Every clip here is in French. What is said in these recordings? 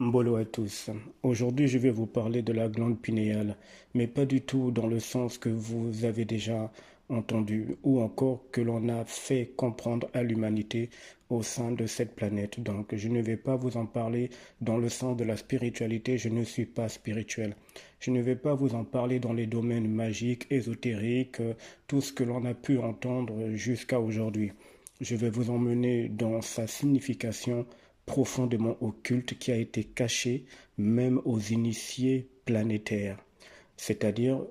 Bonjour à tous. Aujourd'hui, je vais vous parler de la glande pinéale, mais pas du tout dans le sens que vous avez déjà entendu ou encore que l'on a fait comprendre à l'humanité au sein de cette planète. Donc, je ne vais pas vous en parler dans le sens de la spiritualité, je ne suis pas spirituel. Je ne vais pas vous en parler dans les domaines magiques, ésotériques, tout ce que l'on a pu entendre jusqu'à aujourd'hui. Je vais vous emmener dans sa signification profondément occulte qui a été cachée même aux initiés planétaires. C'est-à-dire,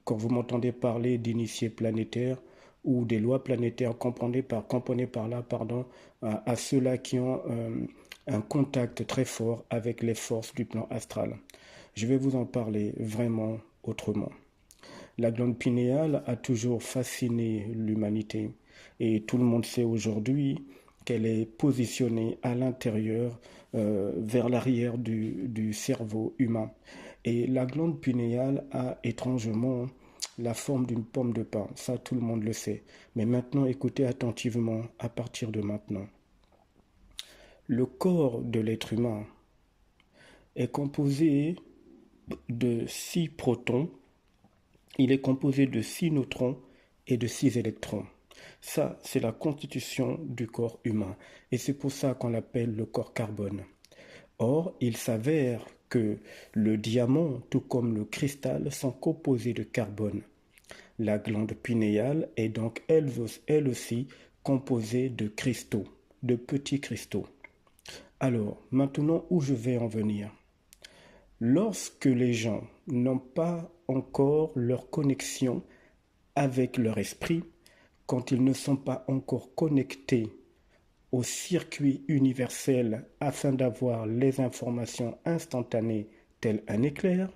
quand vous m'entendez parler d'initiés planétaires ou des lois planétaires, comprenez par là, pardon, à ceux-là qui ont un contact très fort avec les forces du plan astral. Je vais vous en parler vraiment autrement. La glande pinéale a toujours fasciné l'humanité et tout le monde sait aujourd'hui qu'elle est positionnée à l'intérieur, vers l'arrière du cerveau humain. Et la glande pinéale a étrangement la forme d'une pomme de pin, ça tout le monde le sait. Mais maintenant, écoutez attentivement à partir de maintenant. Le corps de l'être humain est composé de 6 protons, il est composé de 6 neutrons et de 6 électrons. Ça, c'est la constitution du corps humain. Et c'est pour ça qu'on l'appelle le corps carbone. Or, il s'avère que le diamant, tout comme le cristal, sont composés de carbone. La glande pinéale est donc elle aussi composée de cristaux, de petits cristaux. Alors, maintenant où je vais en venir? Lorsque les gens n'ont pas encore leur connexion avec leur esprit, quand ils ne sont pas encore connectés au circuit universel afin d'avoir les informations instantanées tel un éclair,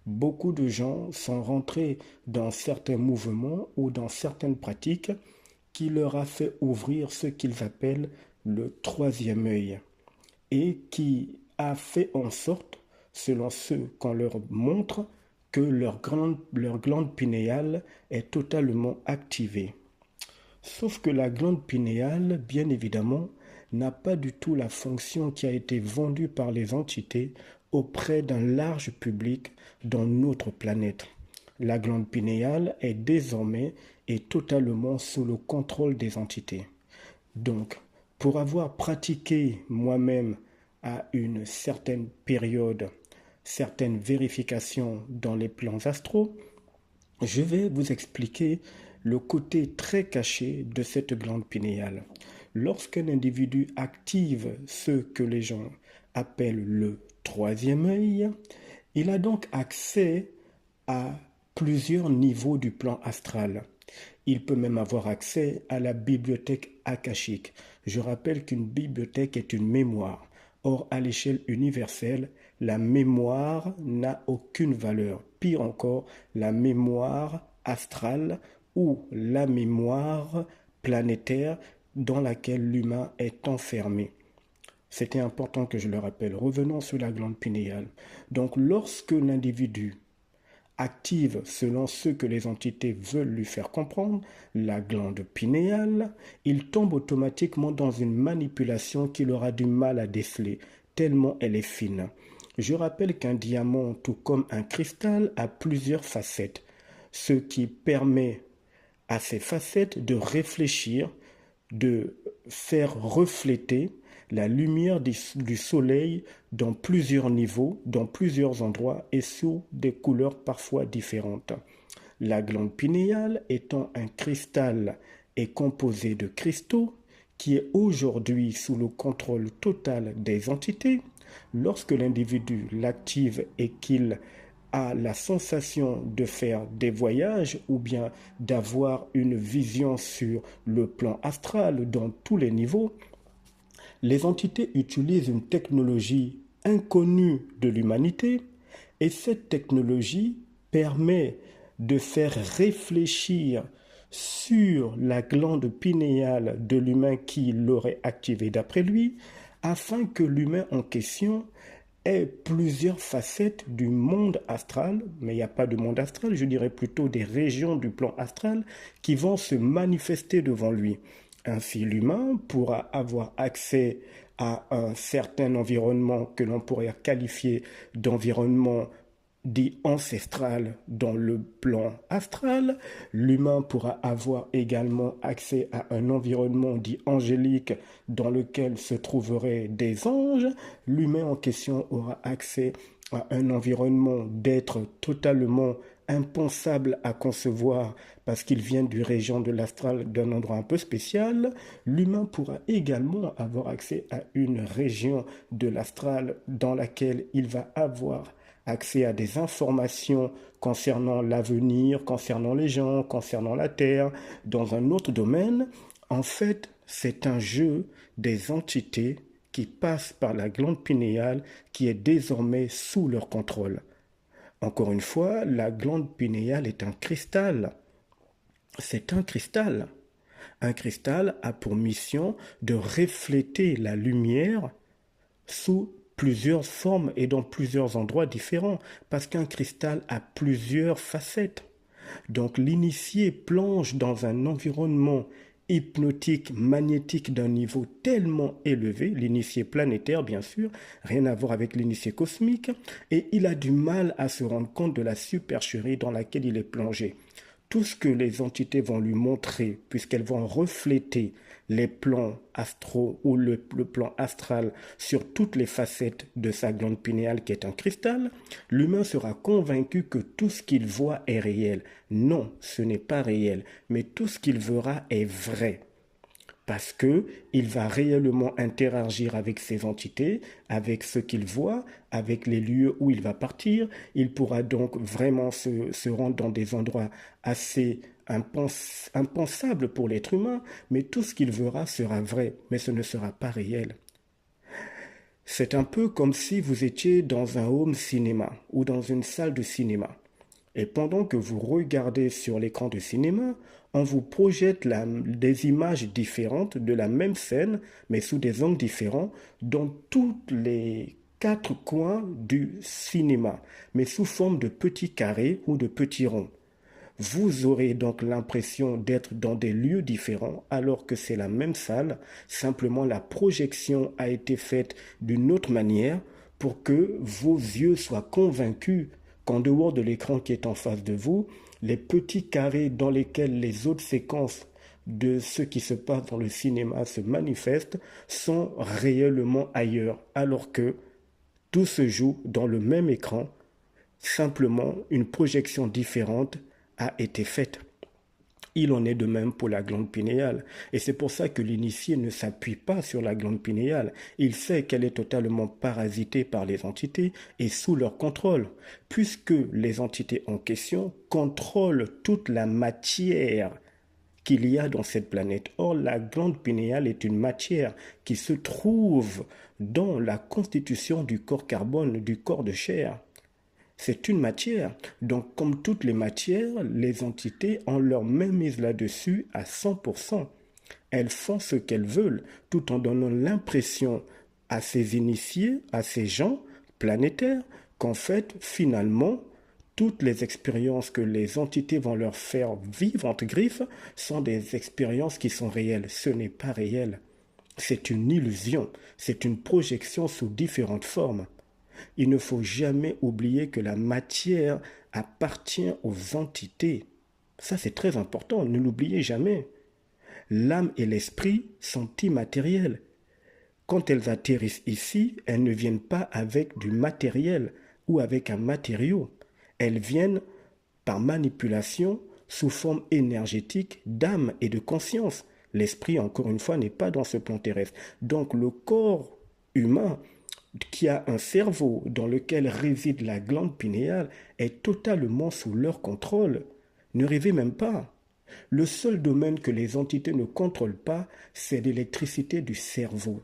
beaucoup de gens sont rentrés dans certains mouvements ou dans certaines pratiques qui leur a fait ouvrir ce qu'ils appellent le troisième œil et qui a fait en sorte, selon ceux qu'on leur montre, que leur glande pinéale est totalement activée. Sauf que la glande pinéale, bien évidemment, n'a pas du tout la fonction qui a été vendue par les entités auprès d'un large public dans notre planète. La glande pinéale est désormais et totalement sous le contrôle des entités. Donc, pour avoir pratiqué moi-même à une certaine période certaines vérifications dans les plans astraux, je vais vous expliquer le côté très caché de cette glande pinéale. Lorsqu'un individu active ce que les gens appellent le troisième œil, il a donc accès à plusieurs niveaux du plan astral. Il peut même avoir accès à la bibliothèque akashique. Je rappelle qu'une bibliothèque est une mémoire. Or, à l'échelle universelle, la mémoire n'a aucune valeur. Pire encore, la mémoire astrale ou la mémoire planétaire dans laquelle l'humain est enfermé. C'était important que je le rappelle. Revenons sur la glande pinéale. Donc, lorsque l'individu active, selon ce que les entités veulent lui faire comprendre, la glande pinéale, il tombe automatiquement dans une manipulation qu'il aura du mal à déceler, tellement elle est fine. Je rappelle qu'un diamant, tout comme un cristal, a plusieurs facettes, ce qui permet à ces facettes de réfléchir, de faire refléter la lumière du soleil dans plusieurs niveaux, dans plusieurs endroits et sous des couleurs parfois différentes. La glande pinéale étant un cristal est composée de cristaux qui est aujourd'hui sous le contrôle total des entités. Lorsque l'individu l'active et qu'il a la sensation de faire des voyages ou bien d'avoir une vision sur le plan astral dans tous les niveaux, les entités utilisent une technologie inconnue de l'humanité et cette technologie permet de faire réfléchir sur la glande pinéale de l'humain qui l'aurait activée d'après lui, afin que l'humain en question ait plusieurs facettes du monde astral, mais il n'y a pas de monde astral, je dirais plutôt des régions du plan astral qui vont se manifester devant lui. Ainsi, l'humain pourra avoir accès à un certain environnement que l'on pourrait qualifier d'environnement dit ancestral dans le plan astral. L'humain pourra avoir également accès à un environnement dit angélique dans lequel se trouveraient des anges. L'humain en question aura accès à un environnement d'être totalement impensable à concevoir parce qu'il vient du région de l'astral d'un endroit un peu spécial. L'humain pourra également avoir accès à une région de l'astral dans laquelle il va avoir accès à des informations concernant l'avenir, concernant les gens, concernant la Terre, dans un autre domaine. En fait, c'est un jeu des entités qui passent par la glande pinéale qui est désormais sous leur contrôle. Encore une fois, la glande pinéale est un cristal. C'est un cristal. Un cristal a pour mission de refléter la lumière sous plusieurs formes et dans plusieurs endroits différents, parce qu'un cristal a plusieurs facettes. Donc l'initié plonge dans un environnement hypnotique, magnétique d'un niveau tellement élevé, l'initié planétaire bien sûr, rien à voir avec l'initié cosmique, et il a du mal à se rendre compte de la supercherie dans laquelle il est plongé. Tout ce que les entités vont lui montrer, puisqu'elles vont refléter les plans astraux ou le plan astral sur toutes les facettes de sa glande pinéale qui est un cristal, l'humain sera convaincu que tout ce qu'il voit est réel. Non, ce n'est pas réel, mais tout ce qu'il verra est vrai. Parce que il va réellement interagir avec ces entités, avec ce qu'il voit, avec les lieux où il va partir. Il pourra donc vraiment se rendre dans des endroits assez impensables pour l'être humain, mais tout ce qu'il verra sera vrai, mais ce ne sera pas réel. C'est un peu comme si vous étiez dans un home cinéma ou dans une salle de cinéma. Et pendant que vous regardez sur l'écran de cinéma, on vous projette des images différentes de la même scène, mais sous des angles différents, dans tous les quatre coins du cinéma, mais sous forme de petits carrés ou de petits ronds. Vous aurez donc l'impression d'être dans des lieux différents alors que c'est la même salle, simplement la projection a été faite d'une autre manière pour que vos yeux soient convaincus qu'en dehors de l'écran qui est en face de vous, les petits carrés dans lesquels les autres séquences de ce qui se passe dans le cinéma se manifestent sont réellement ailleurs, alors que tout se joue dans le même écran, simplement une projection différente a été faite. Il en est de même pour la glande pinéale. Et c'est pour ça que l'initié ne s'appuie pas sur la glande pinéale. Il sait qu'elle est totalement parasitée par les entités et sous leur contrôle, puisque les entités en question contrôlent toute la matière qu'il y a dans cette planète. Or, la glande pinéale est une matière qui se trouve dans la constitution du corps carbone, du corps de chair. C'est une matière. Donc, comme toutes les matières, les entités ont leur main mise là-dessus à 100%. Elles font ce qu'elles veulent, tout en donnant l'impression à ces initiés, à ces gens planétaires, qu'en fait, finalement, toutes les expériences que les entités vont leur faire vivre, entre griffes, sont des expériences qui sont réelles. Ce n'est pas réel. C'est une illusion. C'est une projection sous différentes formes. Il ne faut jamais oublier que la matière appartient aux entités. Ça, c'est très important, ne l'oubliez jamais. L'âme et l'esprit sont immatériels. Quand elles atterrissent ici, elles ne viennent pas avec du matériel ou avec un matériau. Elles viennent par manipulation sous forme énergétique d'âme et de conscience. L'esprit, encore une fois, n'est pas dans ce plan terrestre. Donc le corps humain qui a un cerveau dans lequel réside la glande pinéale est totalement sous leur contrôle. Ne rêvez même pas. Le seul domaine que les entités ne contrôlent pas, c'est l'électricité du cerveau.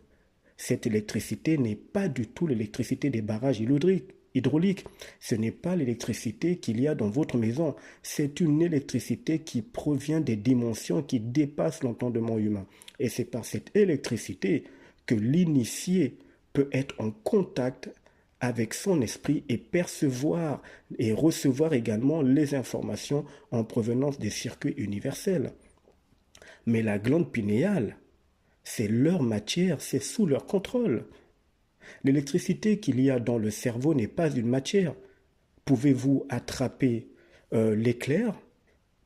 Cette électricité n'est pas du tout l'électricité des barrages hydrauliques. Ce n'est pas l'électricité qu'il y a dans votre maison. C'est une électricité qui provient des dimensions qui dépassent l'entendement humain. Et c'est par cette électricité que l'initié peut être en contact avec son esprit et percevoir et recevoir également les informations en provenance des circuits universels. Mais la glande pinéale, c'est leur matière, c'est sous leur contrôle. L'électricité qu'il y a dans le cerveau n'est pas une matière. Pouvez-vous attraper l'éclair?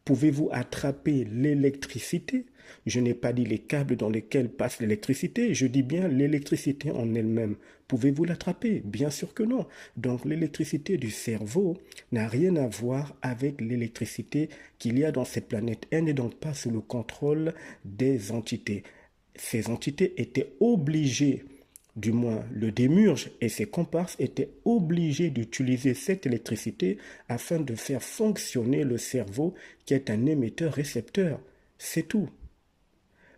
Pouvez-vous attraper l'électricité? Je n'ai pas dit les câbles dans lesquels passe l'électricité, je dis bien l'électricité en elle-même. Pouvez-vous l'attraper? Bien sûr que non. Donc l'électricité du cerveau n'a rien à voir avec l'électricité qu'il y a dans cette planète. Elle n'est donc pas sous le contrôle des entités. Ces entités étaient obligées, du moins le démiurge et ses comparses étaient obligés d'utiliser cette électricité afin de faire fonctionner le cerveau qui est un émetteur-récepteur. C'est tout.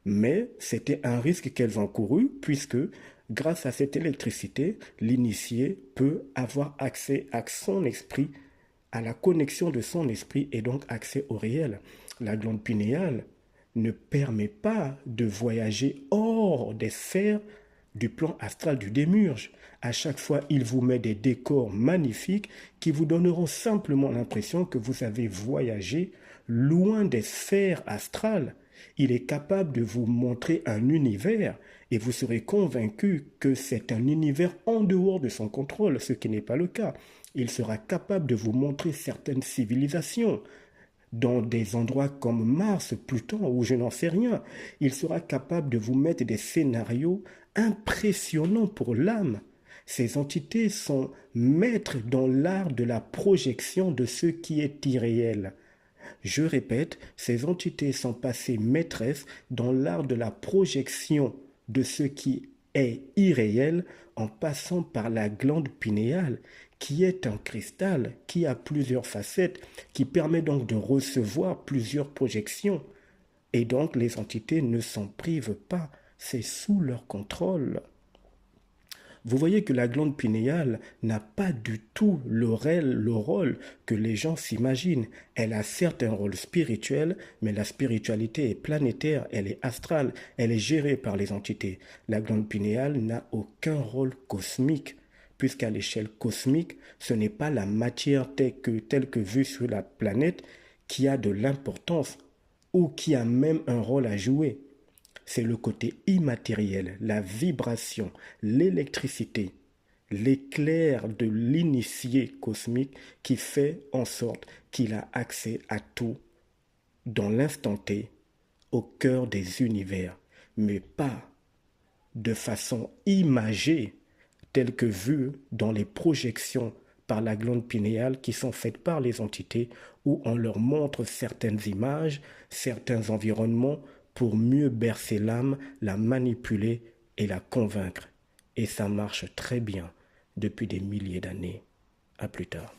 Mais c'était un risque qu'elles ont couru puisque grâce à cette électricité, l'initié peut avoir accès à son esprit, à la connexion de son esprit et donc accès au réel. La glande pinéale ne permet pas de voyager hors des sphères du plan astral du démiurge. À chaque fois, il vous met des décors magnifiques qui vous donneront simplement l'impression que vous avez voyagé loin des sphères astrales. Il est capable de vous montrer un univers et vous serez convaincu que c'est un univers en dehors de son contrôle, ce qui n'est pas le cas. Il sera capable de vous montrer certaines civilisations dans des endroits comme Mars, Pluton, ou je n'en sais rien. Il sera capable de vous mettre des scénarios impressionnants pour l'âme. Ces entités sont maîtres dans l'art de la projection de ce qui est irréel. Je répète, ces entités sont passées maîtresses dans l'art de la projection de ce qui est irréel en passant par la glande pinéale, qui est un cristal qui a plusieurs facettes, qui permet donc de recevoir plusieurs projections. Et donc les entités ne s'en privent pas, c'est sous leur contrôle. Vous voyez que la glande pinéale n'a pas du tout le rôle que les gens s'imaginent. Elle a certes un rôle spirituel, mais la spiritualité est planétaire, elle est astrale, elle est gérée par les entités. La glande pinéale n'a aucun rôle cosmique, puisqu'à l'échelle cosmique, ce n'est pas la matière telle que vue sur la planète qui a de l'importance ou qui a même un rôle à jouer. C'est le côté immatériel, la vibration, l'électricité, l'éclair de l'initié cosmique qui fait en sorte qu'il a accès à tout dans l'instant T, au cœur des univers, mais pas de façon imagée, telle que vue dans les projections par la glande pinéale qui sont faites par les entités où on leur montre certaines images, certains environnements pour mieux bercer l'âme, la manipuler et la convaincre. Et ça marche très bien depuis des milliers d'années. À plus tard.